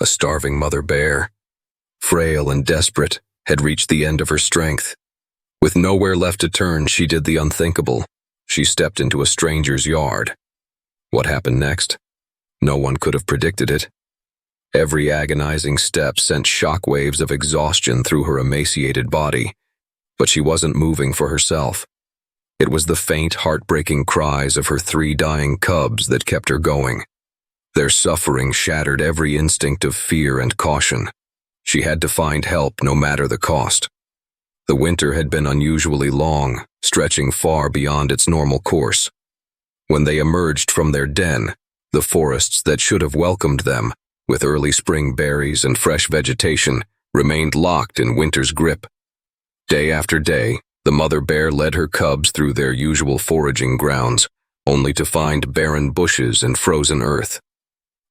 a starving mother bear. Frail and desperate, had reached the end of her strength. With nowhere left to turn, she did the unthinkable. She stepped into a stranger's yard. What happened next? No one could have predicted it. Every agonizing step sent shockwaves of exhaustion through her emaciated body, but she wasn't moving for herself. It was the faint, heartbreaking cries of her 3 dying cubs that kept her going. Their suffering shattered every instinct of fear and caution. She had to find help no matter the cost. The winter had been unusually long, stretching far beyond its normal course. When they emerged from their den, the forests that should have welcomed them, with early spring berries and fresh vegetation, remained locked in winter's grip. Day after day, the mother bear led her cubs through their usual foraging grounds, only to find barren bushes and frozen earth.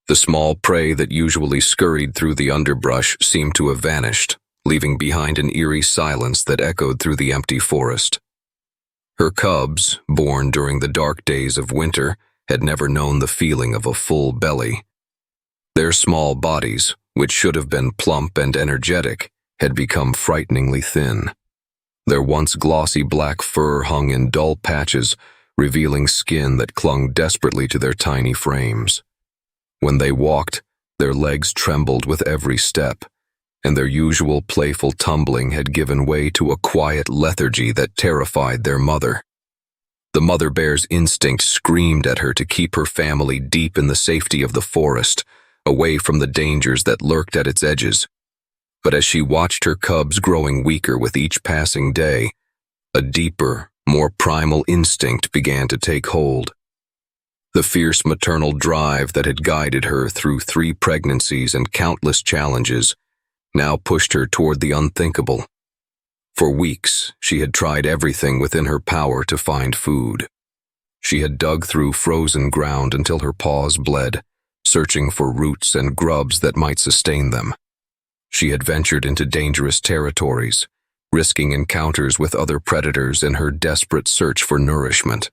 The small prey that usually scurried through the underbrush seemed to have vanished, leaving behind an eerie silence that echoed through the empty forest. Her cubs, born during the dark days of winter, had never known the feeling of a full belly. Their small bodies, which should have been plump and energetic, had become frighteningly thin. Their once glossy black fur hung in dull patches, revealing skin that clung desperately to their tiny frames. When they walked, their legs trembled with every step, and their usual playful tumbling had given way to a quiet lethargy that terrified their mother. The mother bear's instinct screamed at her to keep her family deep in the safety of the forest, away from the dangers that lurked at its edges. But as she watched her cubs growing weaker with each passing day, a deeper, more primal instinct began to take hold. The fierce maternal drive that had guided her through 3 pregnancies and countless challenges now pushed her toward the unthinkable. For weeks, she had tried everything within her power to find food. She had dug through frozen ground until her paws bled, searching for roots and grubs that might sustain them. She had ventured into dangerous territories, risking encounters with other predators in her desperate search for nourishment.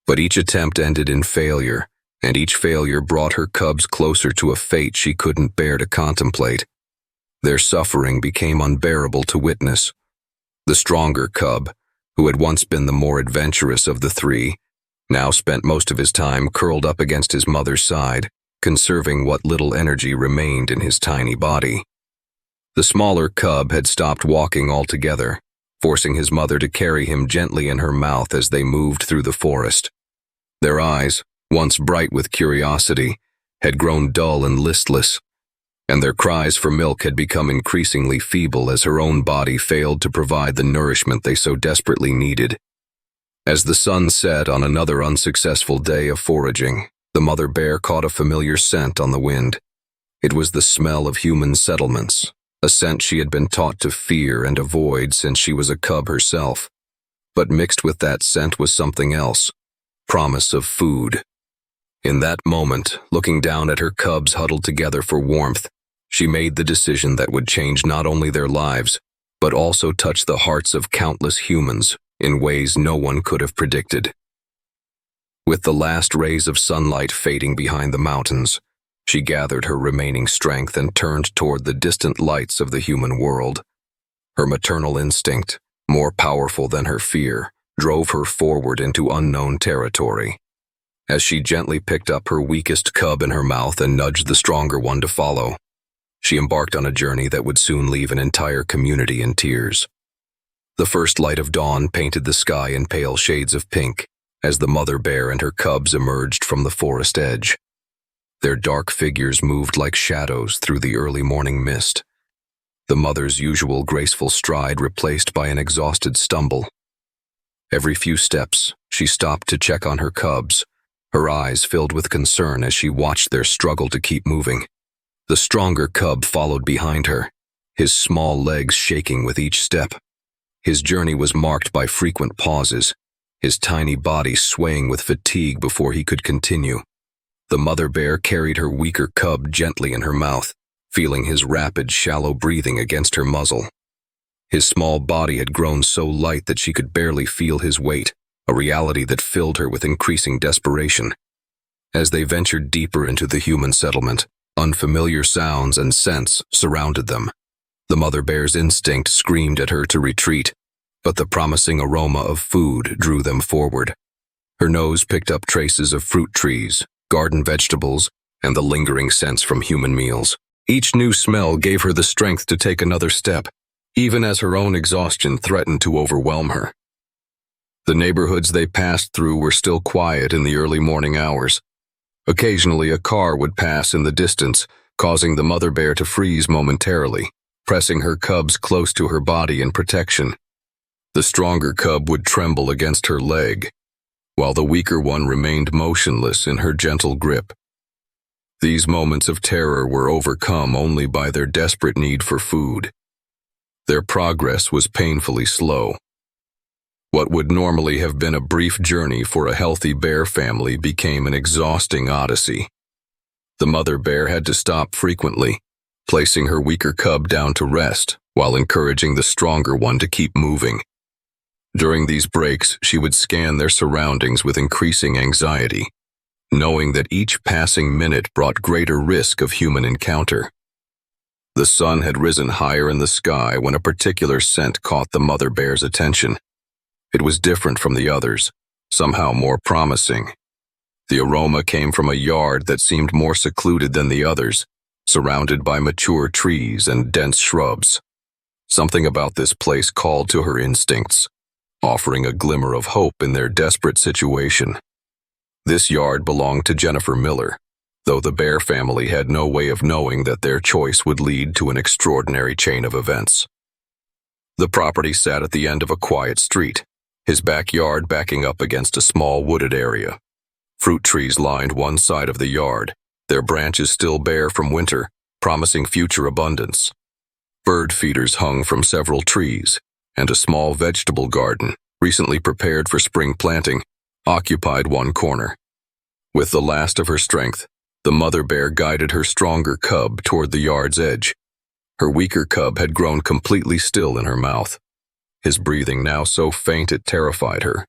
But each attempt ended in failure, and each failure brought her cubs closer to a fate she couldn't bear to contemplate. Their suffering became unbearable to witness. The stronger cub, who had once been the more adventurous of the 3, now spent most of his time curled up against his mother's side, conserving what little energy remained in his tiny body. The smaller cub had stopped walking altogether, forcing his mother to carry him gently in her mouth as they moved through the forest. Their eyes, once bright with curiosity, had grown dull and listless, and their cries for milk had become increasingly feeble as her own body failed to provide the nourishment they so desperately needed. As the sun set on another unsuccessful day of foraging, the mother bear caught a familiar scent on the wind. It was the smell of human settlements, a scent she had been taught to fear and avoid since she was a cub herself. But mixed with that scent was something else, promise of food. In that moment, looking down at her cubs huddled together for warmth, she made the decision that would change not only their lives, but also touch the hearts of countless humans in ways no one could have predicted. With the last rays of sunlight fading behind the mountains, she gathered her remaining strength and turned toward the distant lights of the human world. Her maternal instinct, more powerful than her fear, drove her forward into unknown territory. As she gently picked up her weakest cub in her mouth and nudged the stronger one to follow, she embarked on a journey that would soon leave an entire community in tears. The first light of dawn painted the sky in pale shades of pink as the mother bear and her cubs emerged from the forest edge. Their dark figures moved like shadows through the early morning mist, the mother's usual graceful stride replaced by an exhausted stumble. Every few steps, she stopped to check on her cubs, her eyes filled with concern as she watched their struggle to keep moving. The stronger cub followed behind her, his small legs shaking with each step. His journey was marked by frequent pauses, his tiny body swaying with fatigue before he could continue. The mother bear carried her weaker cub gently in her mouth, feeling his rapid, shallow breathing against her muzzle. His small body had grown so light that she could barely feel his weight, a reality that filled her with increasing desperation. As they ventured deeper into the human settlement, Unfamiliar sounds and scents surrounded them. The mother bear's instinct screamed at her to retreat, but the promising aroma of food drew them forward. Her nose picked up traces of fruit trees, garden vegetables, and the lingering scents from human meals. Each new smell gave her the strength to take another step, even as her own exhaustion threatened to overwhelm her. The neighborhoods they passed through were still quiet in the early morning hours. Occasionally, a car would pass in the distance, causing the mother bear to freeze momentarily, pressing her cubs close to her body in protection. The stronger cub would tremble against her leg, while the weaker one remained motionless in her gentle grip. These moments of terror were overcome only by their desperate need for food. Their progress was painfully slow. What would normally have been a brief journey for a healthy bear family became an exhausting odyssey. The mother bear had to stop frequently, placing her weaker cub down to rest while encouraging the stronger one to keep moving. During these breaks, she would scan their surroundings with increasing anxiety, knowing that each passing minute brought greater risk of human encounter. The sun had risen higher in the sky when a particular scent caught the mother bear's attention. It was different from the others, somehow more promising. The aroma came from a yard that seemed more secluded than the others, surrounded by mature trees and dense shrubs. Something about this place called to her instincts, offering a glimmer of hope in their desperate situation. This yard belonged to Jennifer Miller, though the Bear family had no way of knowing that their choice would lead to an extraordinary chain of events. The property sat at the end of a quiet street, his backyard backing up against a small wooded area. Fruit trees lined one side of the yard, their branches still bare from winter, promising future abundance. Bird feeders hung from several trees, and a small vegetable garden, recently prepared for spring planting, occupied one corner. With the last of her strength, the mother bear guided her stronger cub toward the yard's edge. Her weaker cub had grown completely still in her mouth, his breathing now so faint it terrified her.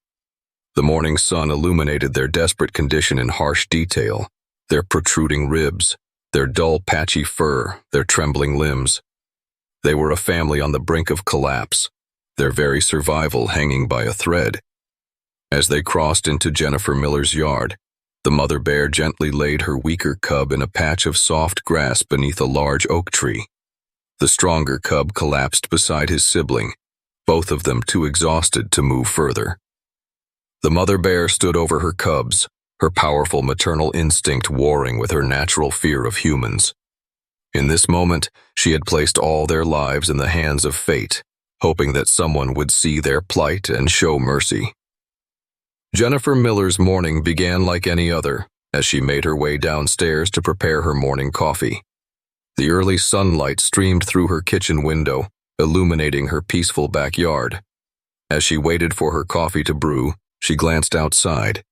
The morning sun illuminated their desperate condition in harsh detail, their protruding ribs, their dull patchy fur, their trembling limbs. They were a family on the brink of collapse, their very survival hanging by a thread. As they crossed into Jennifer Miller's yard, the mother bear gently laid her weaker cub in a patch of soft grass beneath a large oak tree. The stronger cub collapsed beside his sibling, both of them too exhausted to move further. The mother bear stood over her cubs, her powerful maternal instinct warring with her natural fear of humans. In this moment, she had placed all their lives in the hands of fate, hoping that someone would see their plight and show mercy. Jennifer Miller's morning began like any other, as she made her way downstairs to prepare her morning coffee. The early sunlight streamed through her kitchen window, illuminating her peaceful backyard. As she waited for her coffee to brew, she glanced outside,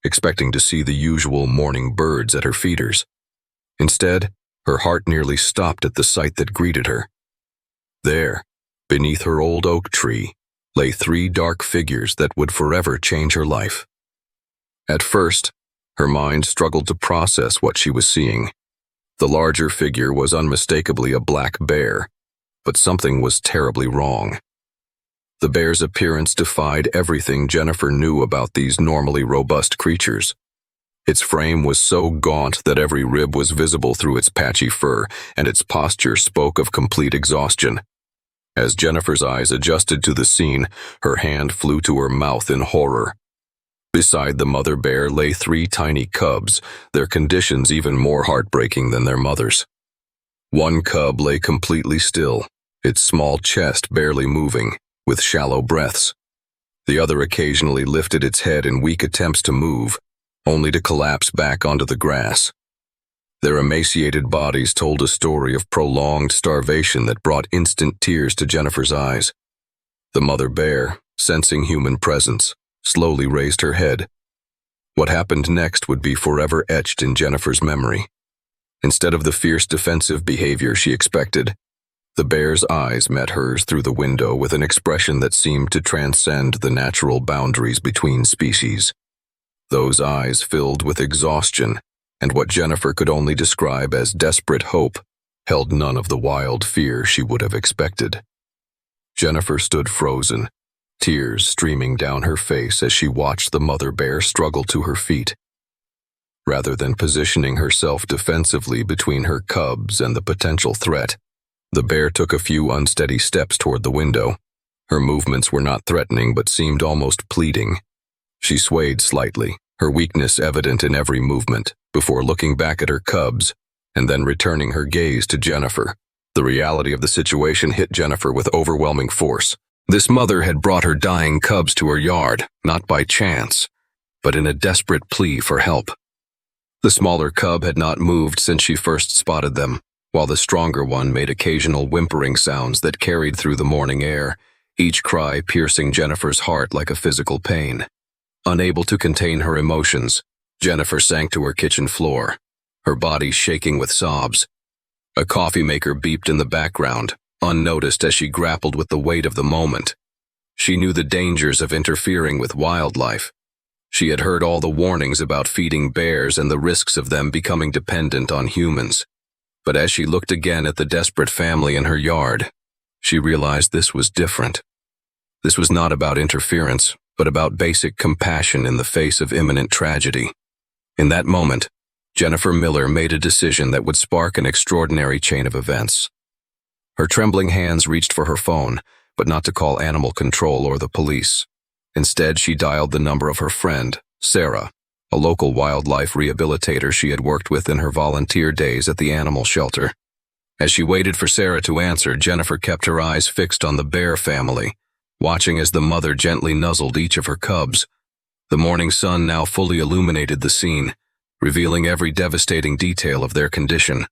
expecting to see the usual morning birds at her feeders. Instead, her heart nearly stopped at the sight that greeted her. There, beneath her old oak tree, lay 3 dark figures that would forever change her life. At first, her mind struggled to process what she was seeing. The larger figure was unmistakably a black bear, but something was terribly wrong. The bear's appearance defied everything Jennifer knew about these normally robust creatures. Its frame was so gaunt that every rib was visible through its patchy fur, and its posture spoke of complete exhaustion. As Jennifer's eyes adjusted to the scene, her hand flew to her mouth in horror. Beside the mother bear lay 3 tiny cubs, their conditions even more heartbreaking than their mother's. One cub lay completely still, its small chest barely moving, with shallow breaths. The other occasionally lifted its head in weak attempts to move, only to collapse back onto the grass. Their emaciated bodies told a story of prolonged starvation that brought instant tears to Jennifer's eyes. The mother bear, sensing human presence, slowly raised her head. What happened next would be forever etched in Jennifer's memory. Instead of the fierce defensive behavior she expected, the bear's eyes met hers through the window with an expression that seemed to transcend the natural boundaries between species. Those eyes filled with exhaustion, and what Jennifer could only describe as desperate hope held none of the wild fear she would have expected. Jennifer stood frozen, tears streaming down her face as she watched the mother bear struggle to her feet. Rather than positioning herself defensively between her cubs and the potential threat, the bear took a few unsteady steps toward the window. Her movements were not threatening but seemed almost pleading. She swayed slightly, her weakness evident in every movement, before looking back at her cubs and then returning her gaze to Jennifer. The reality of the situation hit Jennifer with overwhelming force. This mother had brought her dying cubs to her yard, not by chance, but in a desperate plea for help. The smaller cub had not moved since she first spotted them, while the stronger one made occasional whimpering sounds that carried through the morning air, each cry piercing Jennifer's heart like a physical pain. Unable to contain her emotions, Jennifer sank to her kitchen floor, her body shaking with sobs. A coffee maker beeped in the background, unnoticed as she grappled with the weight of the moment. She knew the dangers of interfering with wildlife. She had heard all the warnings about feeding bears and the risks of them becoming dependent on humans. But as she looked again at the desperate family in her yard, she realized this was different. This was not about interference, but about basic compassion in the face of imminent tragedy. In that moment, Jennifer Miller made a decision that would spark an extraordinary chain of events. Her trembling hands reached for her phone, but not to call animal control or the police. Instead, she dialed the number of her friend, Sarah, a local wildlife rehabilitator she had worked with in her volunteer days at the animal shelter. As she waited for Sarah to answer, Jennifer kept her eyes fixed on the bear family, watching as the mother gently nuzzled each of her cubs. The morning sun now fully illuminated the scene, revealing every devastating detail of their condition.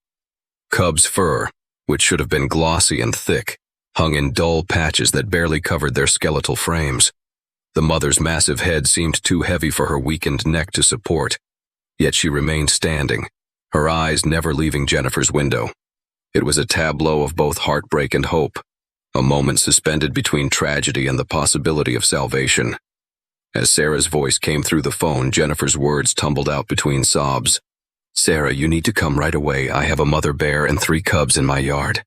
Cubs' fur, which should have been glossy and thick, hung in dull patches that barely covered their skeletal frames. The mother's massive head seemed too heavy for her weakened neck to support, yet she remained standing, her eyes never leaving Jennifer's window. It was a tableau of both heartbreak and hope, a moment suspended between tragedy and the possibility of salvation. As Sarah's voice came through the phone, Jennifer's words tumbled out between sobs. "Sarah, you need to come right away. I have a mother bear and 3 cubs in my yard.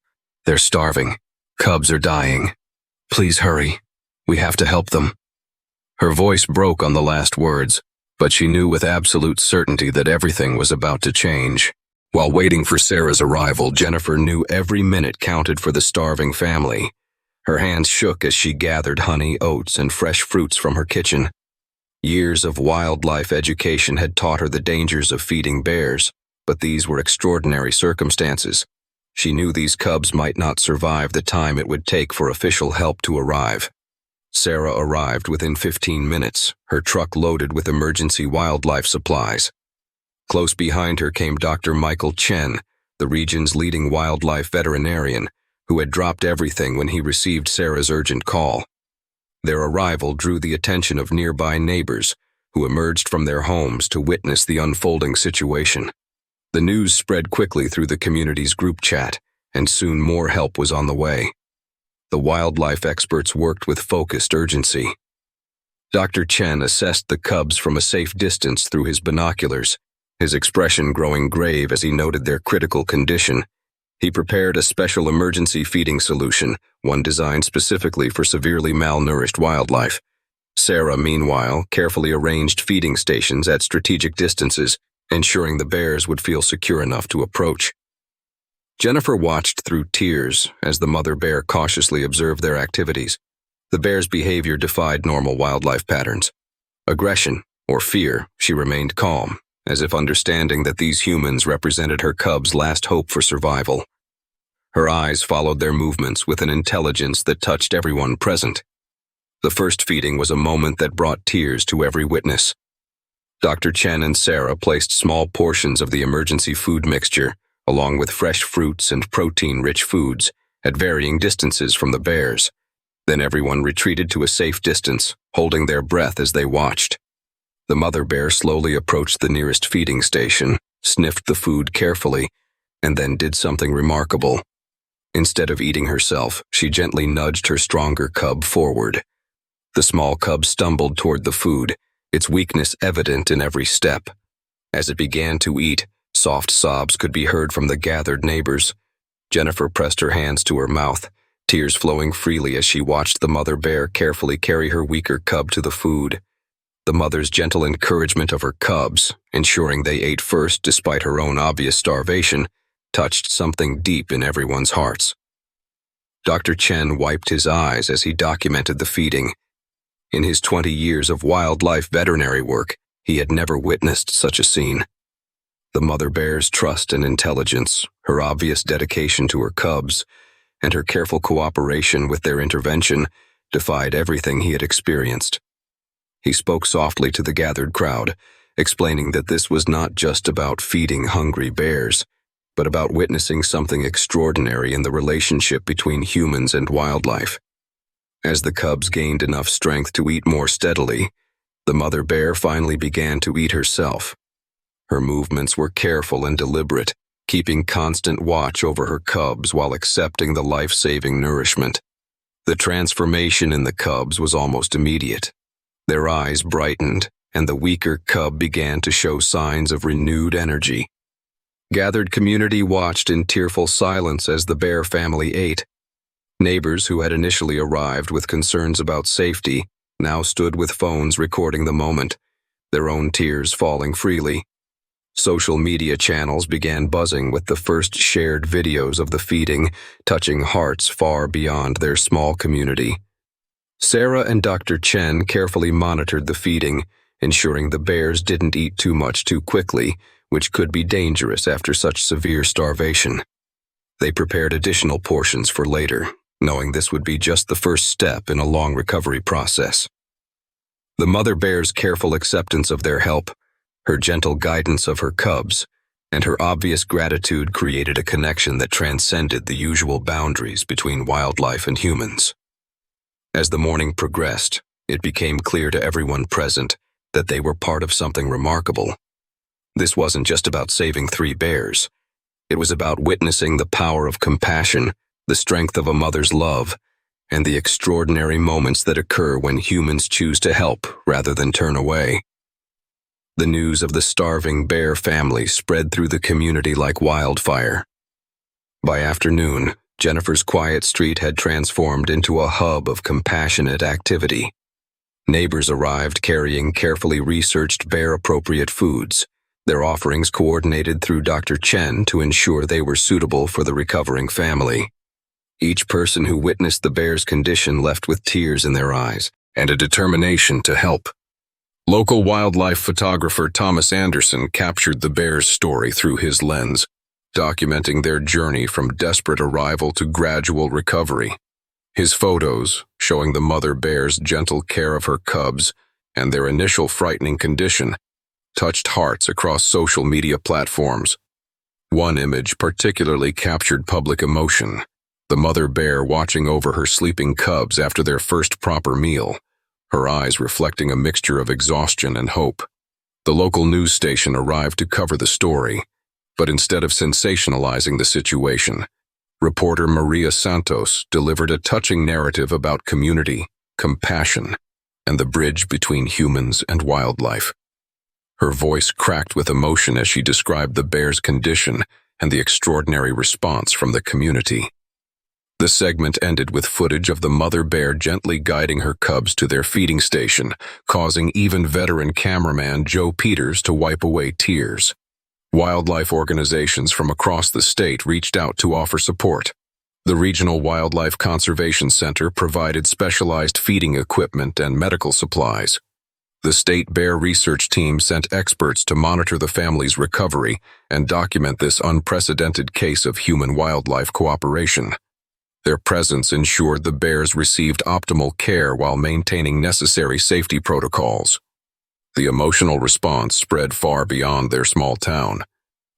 They're starving. Cubs are dying. Please hurry. We have to help them." Her voice broke on the last words, but she knew with absolute certainty that everything was about to change. While waiting for Sarah's arrival, Jennifer knew every minute counted for the starving family. Her hands shook as she gathered honey, oats, and fresh fruits from her kitchen. Years of wildlife education had taught her the dangers of feeding bears, but these were extraordinary circumstances. She knew these cubs might not survive the time it would take for official help to arrive. Sarah arrived within 15 minutes, her truck loaded with emergency wildlife supplies. Close behind her came Dr. Michael Chen, the region's leading wildlife veterinarian, who had dropped everything when he received Sarah's urgent call. Their arrival drew the attention of nearby neighbors, who emerged from their homes to witness the unfolding situation. The news spread quickly through the community's group chat, and soon more help was on the way. The wildlife experts worked with focused urgency. Dr. Chen assessed the cubs from a safe distance through his binoculars, his expression growing grave as he noted their critical condition. He prepared a special emergency feeding solution, one designed specifically for severely malnourished wildlife. Sarah, meanwhile, carefully arranged feeding stations at strategic distances, ensuring the bears would feel secure enough to approach. Jennifer watched through tears as the mother bear cautiously observed their activities. The bear's behavior defied normal wildlife patterns. Aggression, or fear, she remained calm, as if understanding that these humans represented her cubs' last hope for survival. Her eyes followed their movements with an intelligence that touched everyone present. The first feeding was a moment that brought tears to every witness. Dr. Chen and Sarah placed small portions of the emergency food mixture, along with fresh fruits and protein-rich foods, at varying distances from the bears. Then everyone retreated to a safe distance, holding their breath as they watched. The mother bear slowly approached the nearest feeding station, sniffed the food carefully, and then did something remarkable. Instead of eating herself, she gently nudged her stronger cub forward. The small cub stumbled toward the food, its weakness evident in every step. As it began to eat, soft sobs could be heard from the gathered neighbors. Jennifer pressed her hands to her mouth, tears flowing freely as she watched the mother bear carefully carry her weaker cub to the food. The mother's gentle encouragement of her cubs, ensuring they ate first despite her own obvious starvation, touched something deep in everyone's hearts. Dr. Chen wiped his eyes as he documented the feeding. In his 20 years of wildlife veterinary work, he had never witnessed such a scene. The mother bear's trust and intelligence, her obvious dedication to her cubs, and her careful cooperation with their intervention defied everything he had experienced. He spoke softly to the gathered crowd, explaining that this was not just about feeding hungry bears, but about witnessing something extraordinary in the relationship between humans and wildlife. As the cubs gained enough strength to eat more steadily, the mother bear finally began to eat herself. Her movements were careful and deliberate, keeping constant watch over her cubs while accepting the life-saving nourishment. The transformation in the cubs was almost immediate. Their eyes brightened, and the weaker cub began to show signs of renewed energy. Gathered community watched in tearful silence as the bear family ate. Neighbors who had initially arrived with concerns about safety now stood with phones recording the moment, their own tears falling freely. Social media channels began buzzing with the first shared videos of the feeding, touching hearts far beyond their small community. Sarah and Dr. Chen carefully monitored the feeding, ensuring the bears didn't eat too much too quickly, which could be dangerous after such severe starvation. They prepared additional portions for later, knowing this would be just the first step in a long recovery process. The mother bear's careful acceptance of their help, her gentle guidance of her cubs, and her obvious gratitude created a connection that transcended the usual boundaries between wildlife and humans. As the morning progressed, it became clear to everyone present that they were part of something remarkable. This wasn't just about saving 3 bears. It was about witnessing the power of compassion, the strength of a mother's love, and the extraordinary moments that occur when humans choose to help rather than turn away. The news of the starving bear family spread through the community like wildfire. By afternoon, Jennifer's quiet street had transformed into a hub of compassionate activity. Neighbors arrived carrying carefully researched bear-appropriate foods, their offerings coordinated through Dr. Chen to ensure they were suitable for the recovering family. Each person who witnessed the bear's condition left with tears in their eyes and a determination to help. Local wildlife photographer Thomas Anderson captured the bear's story through his lens, documenting their journey from desperate arrival to gradual recovery. His photos, showing the mother bear's gentle care of her cubs and their initial frightening condition, touched hearts across social media platforms. One image particularly captured public emotion, the mother bear watching over her sleeping cubs after their first proper meal, her eyes reflecting a mixture of exhaustion and hope. The local news station arrived to cover the story, but instead of sensationalizing the situation, reporter Maria Santos delivered a touching narrative about community, compassion, and the bridge between humans and wildlife. Her voice cracked with emotion as she described the bear's condition and the extraordinary response from the community. The segment ended with footage of the mother bear gently guiding her cubs to their feeding station, causing even veteran cameraman Joe Peters to wipe away tears. Wildlife organizations from across the state reached out to offer support. The Regional Wildlife Conservation Center provided specialized feeding equipment and medical supplies. The State Bear Research Team sent experts to monitor the family's recovery and document this unprecedented case of human-wildlife cooperation. Their presence ensured the bears received optimal care while maintaining necessary safety protocols. The emotional response spread far beyond their small town.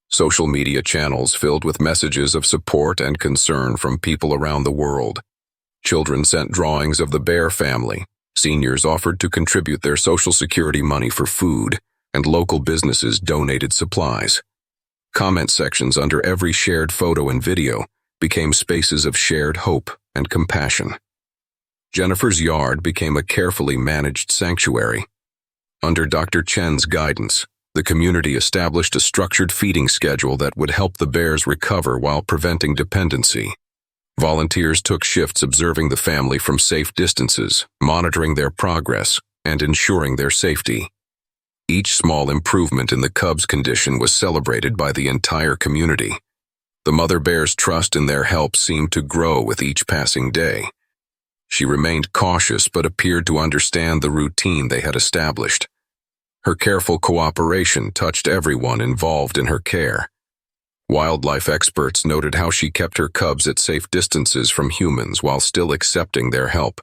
Social media channels filled with messages of support and concern from people around the world. Children sent drawings of the bear family. Seniors offered to contribute their Social Security money for food, and local businesses donated supplies. Comment sections under every shared photo and video became spaces of shared hope and compassion. Jennifer's yard became a carefully managed sanctuary. Under Dr. Chen's guidance, The community established a structured feeding schedule that would help the bears recover while preventing dependency. Volunteers took shifts observing the family from safe distances, monitoring their progress, and ensuring their safety. Each small improvement in the cubs' condition was celebrated by the entire community. The mother bear's trust in their help seemed to grow with each passing day. She remained cautious but appeared to understand the routine they had established. Her careful cooperation touched everyone involved in her care. Wildlife experts noted how she kept her cubs at safe distances from humans while still accepting their help,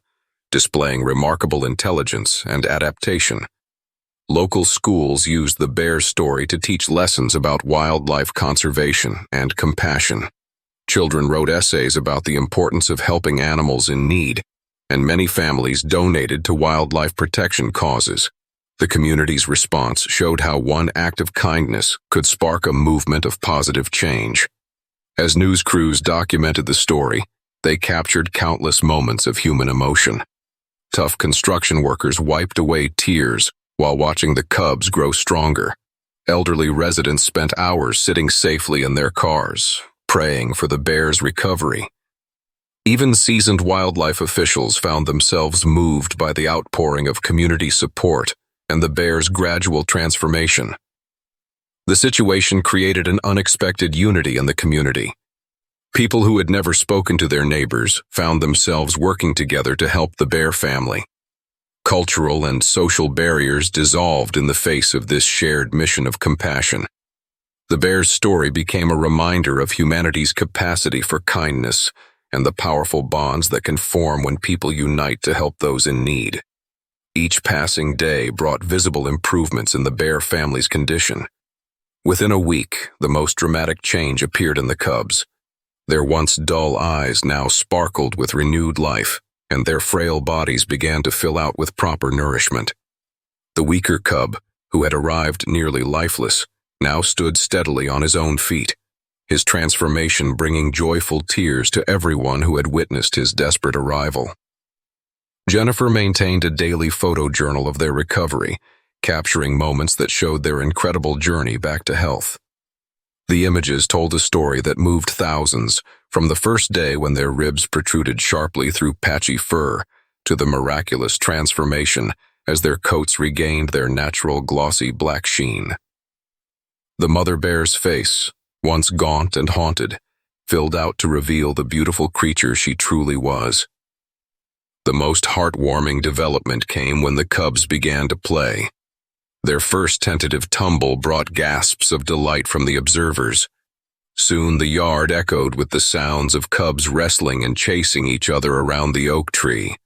displaying remarkable intelligence and adaptation. Local schools used the bear's story to teach lessons about wildlife conservation and compassion. Children wrote essays about the importance of helping animals in need, and many families donated to wildlife protection causes. The community's response showed how one act of kindness could spark a movement of positive change. As news crews documented the story, they captured countless moments of human emotion. Tough construction workers wiped away tears while watching the cubs grow stronger. Elderly residents spent hours sitting safely in their cars, praying for the bears' recovery. Even seasoned wildlife officials found themselves moved by the outpouring of community support and the bears' gradual transformation. The situation created an unexpected unity in the community. People who had never spoken to their neighbors found themselves working together to help the bear family. Cultural and social barriers dissolved in the face of this shared mission of compassion. The bear's story became a reminder of humanity's capacity for kindness and the powerful bonds that can form when people unite to help those in need. Each passing day brought visible improvements in the bear family's condition. Within a week, the most dramatic change appeared in the cubs. Their once dull eyes now sparkled with renewed life, and their frail bodies began to fill out with proper nourishment. The weaker cub, who had arrived nearly lifeless, now stood steadily on his own feet, his transformation bringing joyful tears to everyone who had witnessed his desperate arrival. Jennifer maintained a daily photojournal of their recovery, capturing moments that showed their incredible journey back to health. The images told a story that moved thousands, from the first day when their ribs protruded sharply through patchy fur, to the miraculous transformation as their coats regained their natural glossy black sheen. The mother bear's face, once gaunt and haunted, filled out to reveal the beautiful creature she truly was. The most heartwarming development came when the cubs began to play. Their first tentative tumble brought gasps of delight from the observers. Soon the yard echoed with the sounds of cubs wrestling and chasing each other around the oak tree.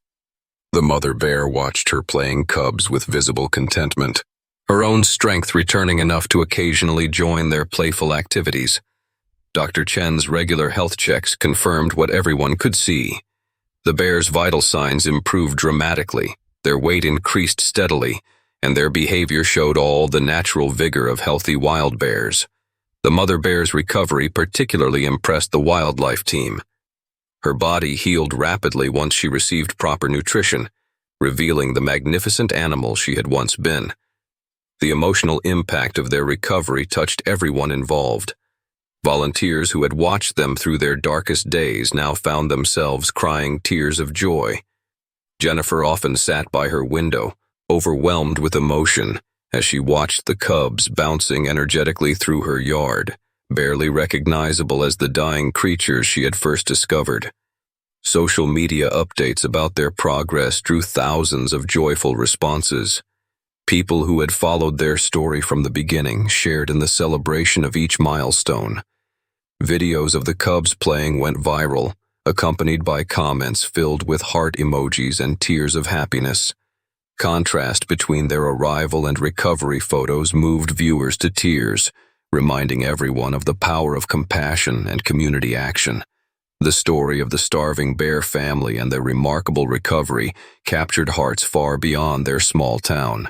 The mother bear watched her playing cubs with visible contentment, her own strength returning enough to occasionally join their playful activities. Dr. Chen's regular health checks confirmed what everyone could see. The bears' vital signs improved dramatically, their weight increased steadily, and their behavior showed all the natural vigor of healthy wild bears. The mother bear's recovery particularly impressed the wildlife team. Her body healed rapidly once she received proper nutrition, revealing the magnificent animal she had once been. The emotional impact of their recovery touched everyone involved. Volunteers who had watched them through their darkest days now found themselves crying tears of joy. Jennifer often sat by her window, overwhelmed with emotion, as she watched the cubs bouncing energetically through her yard, barely recognizable as the dying creatures she had first discovered. Social media updates about their progress drew thousands of joyful responses. People who had followed their story from the beginning shared in the celebration of each milestone. Videos of the cubs playing went viral, accompanied by comments filled with heart emojis and tears of happiness. Contrast between their arrival and recovery photos moved viewers to tears, reminding everyone of the power of compassion and community action. The story of the starving bear family and their remarkable recovery captured hearts far beyond their small town.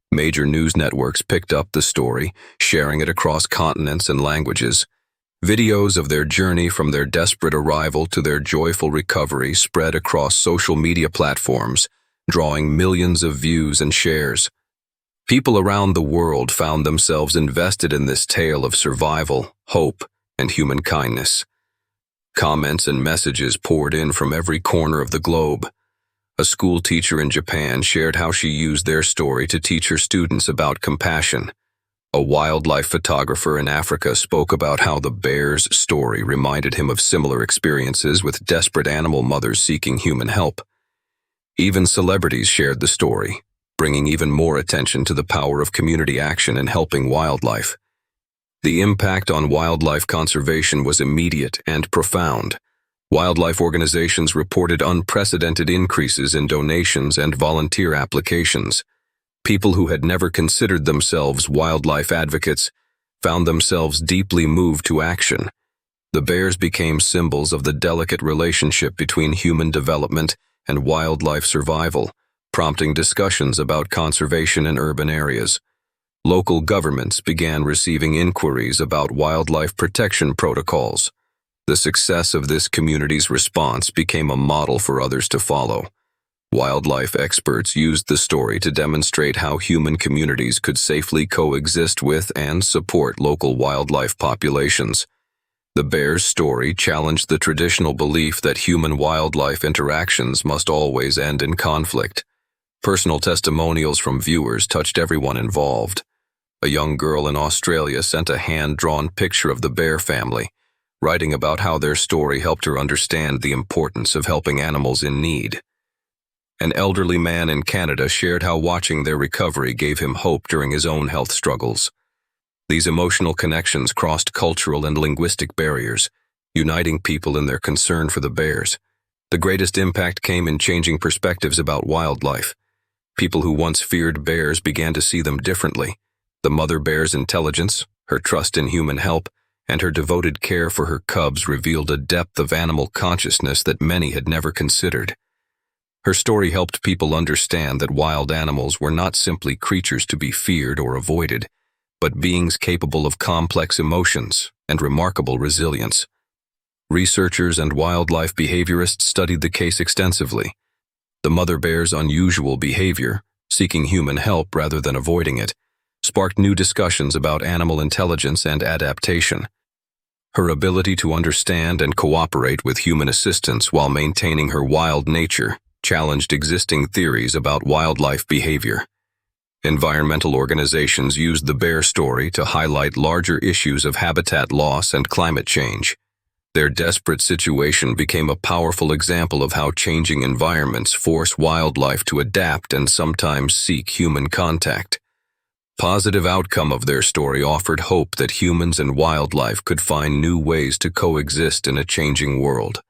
Major news networks picked up the story, sharing it across continents and languages. Videos of their journey from their desperate arrival to their joyful recovery spread across social media platforms, drawing millions of views and shares. People around the world found themselves invested in this tale of survival, hope, and human kindness. Comments and messages poured in from every corner of the globe. A school teacher in Japan shared how she used their story to teach her students about compassion. A wildlife photographer in Africa spoke about how the bear's story reminded him of similar experiences with desperate animal mothers seeking human help. Even celebrities shared the story, bringing even more attention to the power of community action in helping wildlife. The impact on wildlife conservation was immediate and profound. Wildlife organizations reported unprecedented increases in donations and volunteer applications. People who had never considered themselves wildlife advocates found themselves deeply moved to action. The bears became symbols of the delicate relationship between human development and wildlife survival, prompting discussions about conservation in urban areas. Local governments began receiving inquiries about wildlife protection protocols. The success of this community's response became a model for others to follow. Wildlife experts used the story to demonstrate how human communities could safely coexist with and support local wildlife populations. The bear's story challenged the traditional belief that human-wildlife interactions must always end in conflict. Personal testimonials from viewers touched everyone involved. A young girl in Australia sent a hand-drawn picture of the bear family, writing about how their story helped her understand the importance of helping animals in need. An elderly man in Canada shared how watching their recovery gave him hope during his own health struggles. These emotional connections crossed cultural and linguistic barriers, uniting people in their concern for the bears. The greatest impact came in changing perspectives about wildlife. People who once feared bears began to see them differently. The mother bear's intelligence, her trust in human help, and her devoted care for her cubs revealed a depth of animal consciousness that many had never considered. Her story helped people understand that wild animals were not simply creatures to be feared or avoided, but beings capable of complex emotions and remarkable resilience. Researchers and wildlife behaviorists studied the case extensively. The mother bear's unusual behavior, seeking human help rather than avoiding it, sparked new discussions about animal intelligence and adaptation. Her ability to understand and cooperate with human assistance while maintaining her wild nature challenged existing theories about wildlife behavior. Environmental organizations used the bear story to highlight larger issues of habitat loss and climate change. Their desperate situation became a powerful example of how changing environments force wildlife to adapt and sometimes seek human contact. Positive outcome of their story offered hope that humans and wildlife could find new ways to coexist in a changing world.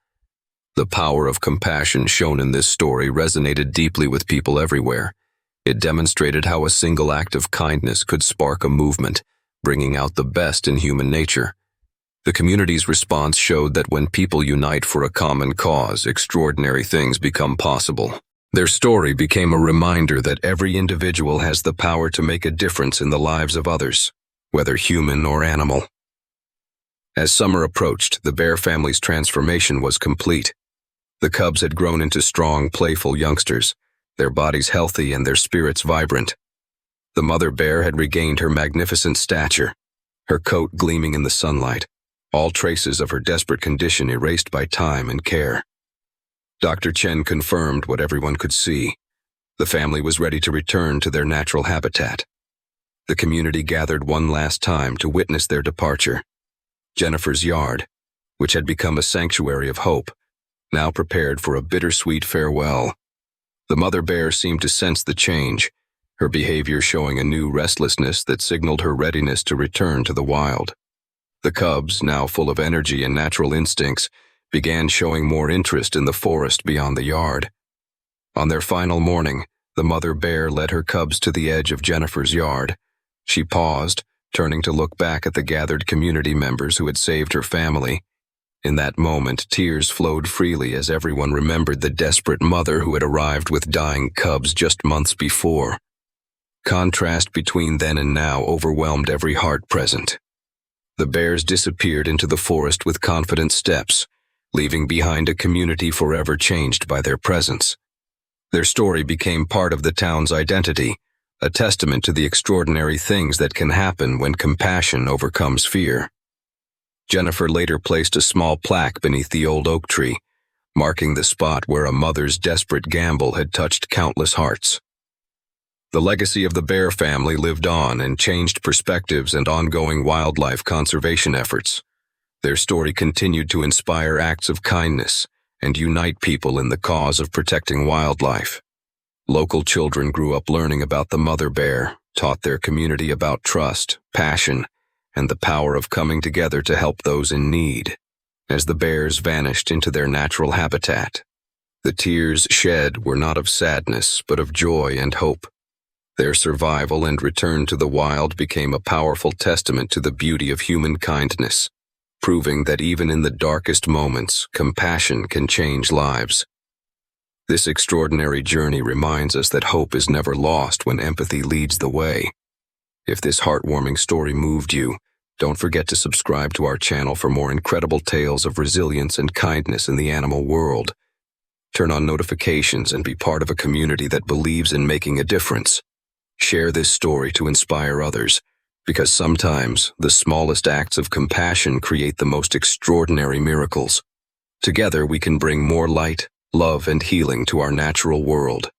The power of compassion shown in this story resonated deeply with people everywhere. It demonstrated how a single act of kindness could spark a movement, bringing out the best in human nature. The community's response showed that when people unite for a common cause, extraordinary things become possible. Their story became a reminder that every individual has the power to make a difference in the lives of others, whether human or animal. As summer approached, the bear family's transformation was complete. The cubs had grown into strong, playful youngsters, their bodies healthy and their spirits vibrant. The mother bear had regained her magnificent stature, her coat gleaming in the sunlight, all traces of her desperate condition erased by time and care. Dr. Chen confirmed what everyone could see. The family was ready to return to their natural habitat. The community gathered one last time to witness their departure. Jennifer's yard, which had become a sanctuary of hope, now prepared for a bittersweet farewell. The mother bear seemed to sense the change, her behavior showing a new restlessness that signaled her readiness to return to the wild. The cubs, now full of energy and natural instincts, began showing more interest in the forest beyond the yard. On their final morning, the mother bear led her cubs to the edge of Jennifer's yard. She paused, turning to look back at the gathered community members who had saved her family. In that moment, tears flowed freely as everyone remembered the desperate mother who had arrived with dying cubs just months before. Contrast between then and now overwhelmed every heart present. The bears disappeared into the forest with confident steps, leaving behind a community forever changed by their presence. Their story became part of the town's identity, a testament to the extraordinary things that can happen when compassion overcomes fear. Jennifer later placed a small plaque beneath the old oak tree, marking the spot where a mother's desperate gamble had touched countless hearts. The legacy of the bear family lived on and changed perspectives and ongoing wildlife conservation efforts. Their story continued to inspire acts of kindness and unite people in the cause of protecting wildlife. Local children grew up learning about the mother bear, taught their community about trust, passion, and the power of coming together to help those in need. As the bears vanished into their natural habitat, the tears shed were not of sadness but of joy and hope. Their survival and return to the wild became a powerful testament to the beauty of human kindness, proving that even in the darkest moments, compassion can change lives. This extraordinary journey reminds us that hope is never lost when empathy leads the way. If this heartwarming story moved you, don't forget to subscribe to our channel for more incredible tales of resilience and kindness in the animal world. Turn on notifications and be part of a community that believes in making a difference. Share this story to inspire others, because sometimes the smallest acts of compassion create the most extraordinary miracles. Together we can bring more light, love, and healing to our natural world.